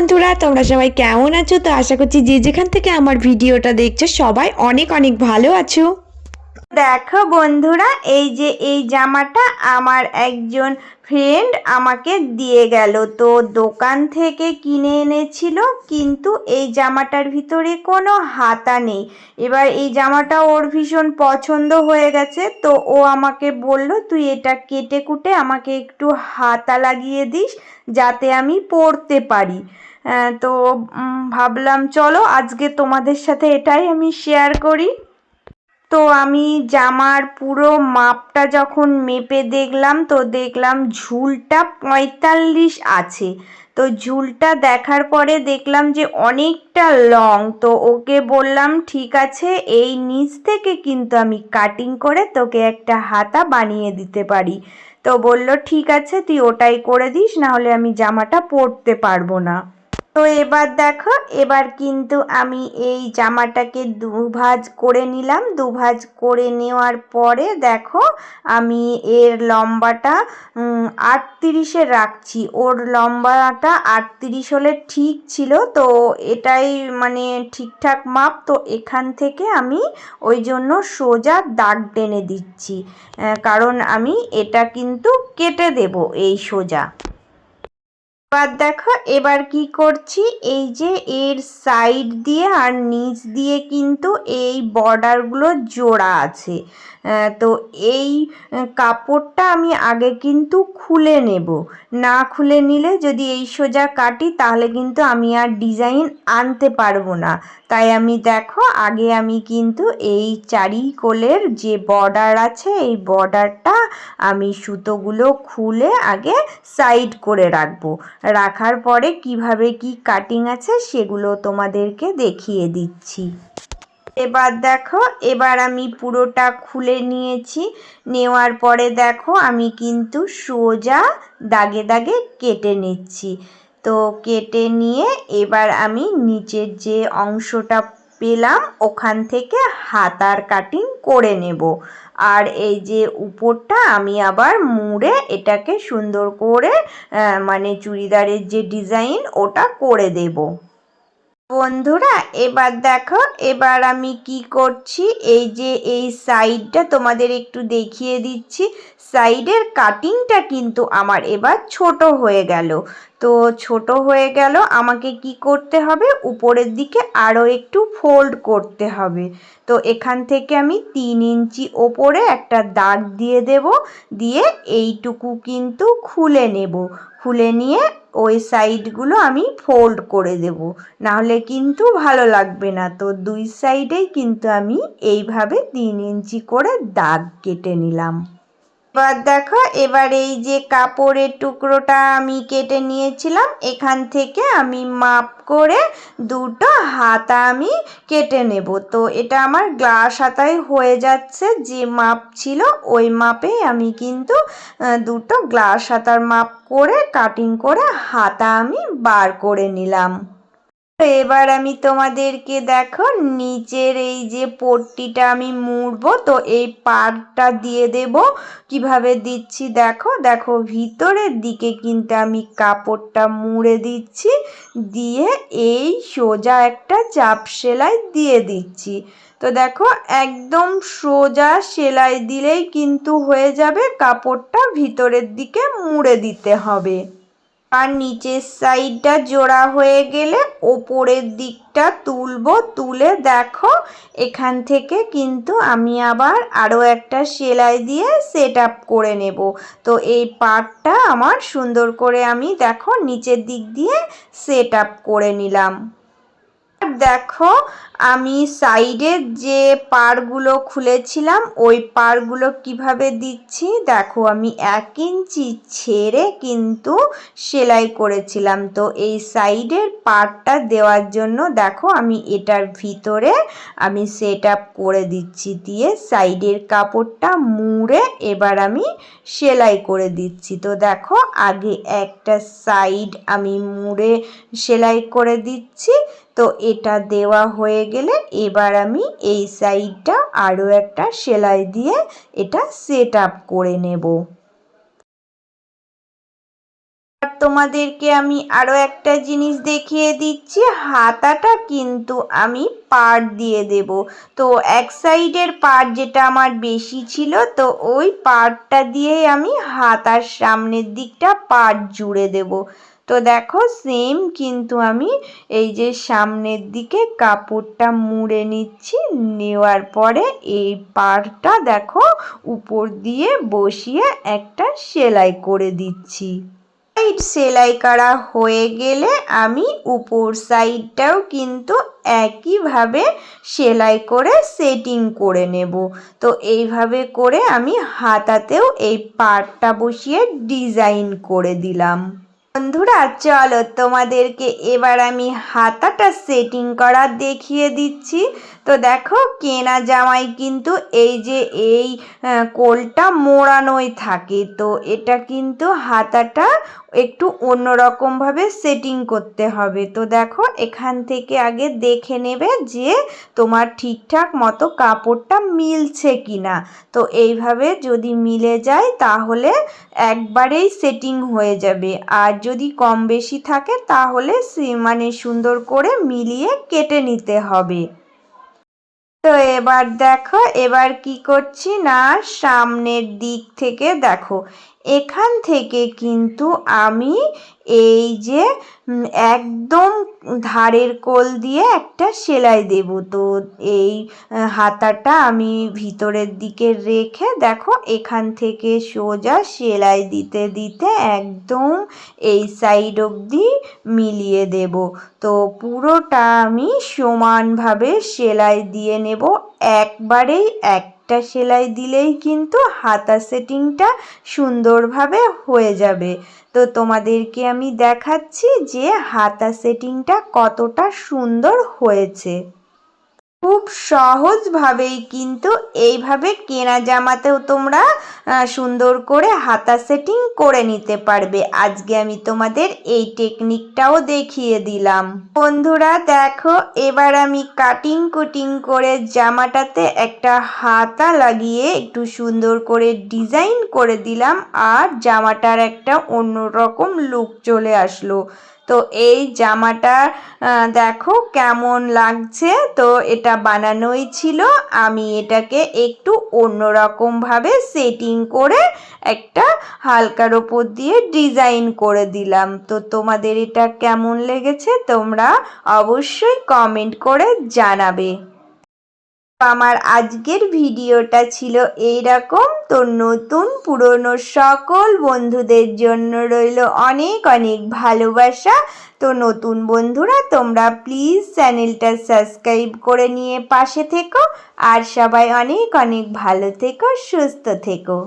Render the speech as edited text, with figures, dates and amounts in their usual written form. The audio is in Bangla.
বন্ধুরা, তোমরা সবাই কেমন আছো? তো আশা করছি যে যেখান থেকে আমার ভিডিওটা দেখছো সবাই অনেক অনেক ভালো আছো। দেখো বন্ধুরা, এই যে এই জামাটা আমার একজন ফ্রেন্ড আমাকে দিয়ে গেল। তো দোকান থেকে কিনে এনেছিল, কিন্তু এই জামাটার ভিতরে কোনো হাতা নেই। এবার এই জামাটা ওর ভীষণ পছন্দ হয়ে গেছে, তো ও আমাকে বলল তুই এটা কেটে কুটে আমাকে একটু হাতা লাগিয়ে দিস যাতে আমি পরতে পারি। তো ভাবলাম চলো আজকে তোমাদের সাথে এটাই আমি শেয়ার করি। তো আমি জামার পুরো মাপটা যখন মেপে দেখলাম, তো দেখলাম ঝুলটা 45 আছে। তো ঝুলটা দেখার পরে দেখলাম যে অনেকটা লং। তো ওকে বললাম ঠিক আছে, এই নিচ থেকে কিন্তু আমি কাটিং করে তোকে একটা হাতা বানিয়ে দিতে পারি। তো বলল ঠিক আছে, তুই ওটাই করে দিস, নাহলে আমি জামাটা পরতে পারবো না। তো এবার দেখো, এবার কিন্তু আমি এই জামাটাকে দুভাঁজ করে নিলাম। দুভাঁজ করে নেওয়ার পরে দেখো আমি এর লম্বাটা 38-এ রাখছি। ওর লম্বাটা 38 হলে ঠিক ছিল, তো এটাই মানে ঠিকঠাক মাপ। তো এখান থেকে আমি ওই জন্য সোজা দাগ টেনে দিচ্ছি, কারণ আমি এটা কিন্তু কেটে দেব এই সোজা। এবার দেখো এবার কি করছি, এই যে এর সাইড দিয়ে আর নিচ দিয়ে কিন্তু এই বর্ডারগুলো জোড়া আছে। তো এই কাপড়টা আমি আগে কিন্তু খুলে নেব। না খুলে নিলে যদি এই সোজা কাটি তাহলে কিন্তু আমি আর ডিজাইন আনতে পারবো না। তাই আমি দেখো আগে আমি কিন্তু এই চারিকোলের যে বর্ডার আছে এই বর্ডারটা আমি সুতোগুলো খুলে আগে সাইড করে রাখবো। রাখার পরে কিভাবে কি কাটিং আছে সেগুলো তোমাদেরকে দেখিয়ে দিচ্ছি। এবার দেখো, এবার আমি পুরোটা খুলে নিয়েছি। নেওয়ার পরে দেখো আমি কিন্তু সোজা দাগে দাগে কেটে নিচ্ছি। তো কেটে নিয়ে এবার আমি নিচের যে অংশটা পেলাম ওখান থেকে হাতার কাটিং করে নেব। আর এই যে উপরটা আমি আবার মুড়ে এটাকে সুন্দর করে মানে চুড়িদারের যে ডিজাইন ওটা করে দেব। বন্ধুরা এবার দেখো, এবার আমি কি করছি, এই যে এই সাইডটা তোমাদের একটু দেখিয়ে দিচ্ছি। সাইডের কাটিংটা কিন্তু আমার এবার ছোট হয়ে গেল। তো ছোট হয়ে গেল, আমাকে কি করতে হবে, উপরের দিকে আরও একটু ফোল্ড করতে হবে। তো এখান থেকে আমি 3 ইঞ্চি ওপরে একটা দাগ দিয়ে দেব, দিয়ে এইটুকু কিন্তু খুলে নেব। খুলে নিয়ে ওই সাইডগুলো আমি ফোল্ড করে দেব, নাহলে কিন্তু ভালো লাগবে না। তো দুই সাইডেই কিন্তু আমি এইভাবে 3 ইঞ্চি করে দাগ কেটে নিলাম। এবার দেখো, এবার এই যে কাপড়ের টুকরোটা আমি কেটে নিয়েছিলাম এখান থেকে আমি মাপ করে দুটো হাতা আমি কেটে নেব। তো এটা আমার গ্লাস হাতায় হয়ে যাচ্ছে, যে মাপ ছিল ওই মাপে আমি কিন্তু দুটো গ্লাস হাতার মাপ করে কাটিং করে হাতা আমি বার করে নিলাম। এবার আমি তোমাদেরকে দেখো নিচের এই যে পট্টিটা আমি মুড়বো, তো এই পাড়টা দিয়ে দেব। কিভাবে দিচ্ছি দেখো, দেখো ভিতরের দিকে কিন্তু আমি কাপড়টা মুড়ে দিচ্ছি, দিয়ে এই সোজা একটা চাপ সেলাই দিয়ে দিচ্ছি। তো দেখো একদম সোজা সেলাই দিলেই কিন্তু হয়ে যাবে, কাপড়টা ভিতরের দিকে মুড়ে দিতে হবে। আর নিচের সাইডটা জোড়া হয়ে গেলে ওপরের দিকটা তুলবো। তুলে দেখো এখান থেকে কিন্তু আমি আবার আরও একটা সেলাই দিয়ে সেট আপ করে নেব। তো এই পার্টটা আমার সুন্দর করে আমি দেখো নিচের দিক দিয়ে সেট আপ করে নিলাম। দেখো আমি সাইডের যে পাড়গুলো খুলেছিলাম ওই পাড়গুলো কিভাবে দিচ্ছি দেখো, আমি 1 ইঞ্চি ছেড়ে কিন্তু সেলাই করেছিলাম। তো এই সাইডের পাড়টা দেওয়ার জন্য দেখো আমি এটার ভিতরে আমি সেট আপ করে দিচ্ছি, দিয়ে সাইডের কাপড়টা মুড়ে এবার আমি সেলাই করে দিচ্ছি। তো দেখো আগে একটা সাইড আমি মুড়ে সেলাই করে দিচ্ছি। তো এটা দেওয়া হয়ে গেলে এবার আমি এই সাইডটা আরও একটা সেলাই দিয়ে এটা সেট আপ করে নেব। তোমাদেরকে আমি আরও একটা জিনিস দেখিয়ে দিচ্ছি। হাতাটা কিন্তু আমি পাড় দিয়ে দেব। তো এক সাইডের পাড় যেটা আমার বেশি ছিল, তো ওই পাড়টা দিয়েই আমি হাতার সামনের দিকটা পাড় জুড়ে দেব। তো দেখো সেম কিন্তু আমি এই যে সামনের দিকে কাপড়টা মুড়ে নিচ্ছি। নেওয়ার পরে এই পাড়টা দেখো উপর দিয়ে বসিয়ে একটা সেলাই করে দিচ্ছি। সাইড সেলাই করা হয়ে গেলে আমি উপর সাইডটাও কিন্তু একইভাবে সেলাই করে সেটিং করে নেব। তো এইভাবে করে আমি হাতাতেও এই পাড়টা বসিয়ে ডিজাইন করে দিলাম। বন্ধুরা চলো তোমাদেরকে এবার আমি হাতাটা সেটিং করা দেখিয়ে দিচ্ছি। তো দেখো কেনা জামায় কিন্তু এই যে এই কোলটা মোড়ানোই থাকে, তো এটা কিন্তু হাতাটা একটু অন্যরকমভাবে সেটিং করতে হবে। তো দেখো এখান থেকে আগে দেখে নেবে যে তোমার ঠিকঠাক মতো কাপড়টা মিলছে কিনা। তো এইভাবে যদি মিলে যায় তাহলে একবারেই সেটিং হয়ে যাবে, আর যদি কম বেশি থাকে তাহলে মানে সুন্দর করে মিলিয়ে কেটে নিতে হবে। তো এবার দেখো এবার কি করছি না, সামনের দিক থেকে দেখো এখান থেকে কিন্তু আমি এই যে একদম ধারের কোল দিয়ে একটা সেলাই দেব। তো এই হাতাটা আমি ভিতরের দিকে রেখে দেখো এখান থেকে সোজা সেলাই দিতে দিতে একদম এই সাইড অবধি মিলিয়ে দেব। তো পুরোটা আমি সমানভাবে সেলাই দিয়ে নেব। একবারেই একটা সেলাই দিলেই কিন্তু হাতা সেটিংটা সুন্দরভাবে হয়ে যাবে। তো তোমাদেরকে আমি দেখাচ্ছি যে হাতা সেটিংটা কতটা সুন্দর হয়েছে। খুব সহজভাবেই কিন্তু এইভাবে কেনা জামাতেও তোমরা সুন্দর করে হাতা সেটিং করে নিতে পারবে। আজকে আমি তোমাদের এই টেকনিকটাও দেখিয়ে দিলাম। বন্ধুরা দেখো এবার আমি কাটিং কুটিং করে জামাটাতে একটা হাতা লাগিয়ে একটু সুন্দর করে ডিজাইন করে দিলাম, আর জামাটার একটা অন্যরকম লুক চলে আসলো। তো এই জামাটা দেখো কেমন লাগছে। তো এটা বানানোই ছিল, আমি এটাকে একটু অন্যরকমভাবে সেটিং করে একটা হালকার ওপর দিয়ে ডিজাইন করে দিলাম। তো তোমাদের এটা কেমন লেগেছে তোমরা অবশ্যই কমেন্ট করে জানাবে। আমার আজকের ভিডিওটা ছিল এইরকম। তো নতুন পুরনো সকল বন্ধুদের জন্য রইল অনেক অনেক ভালোবাসা। তো নতুন বন্ধুরা তোমরা প্লিজ চ্যানেলটা সাবস্ক্রাইব করে নিয়ে পাশে থেকো, আর সবাই অনেক অনেক ভালো থেকো, সুস্থ থেকো।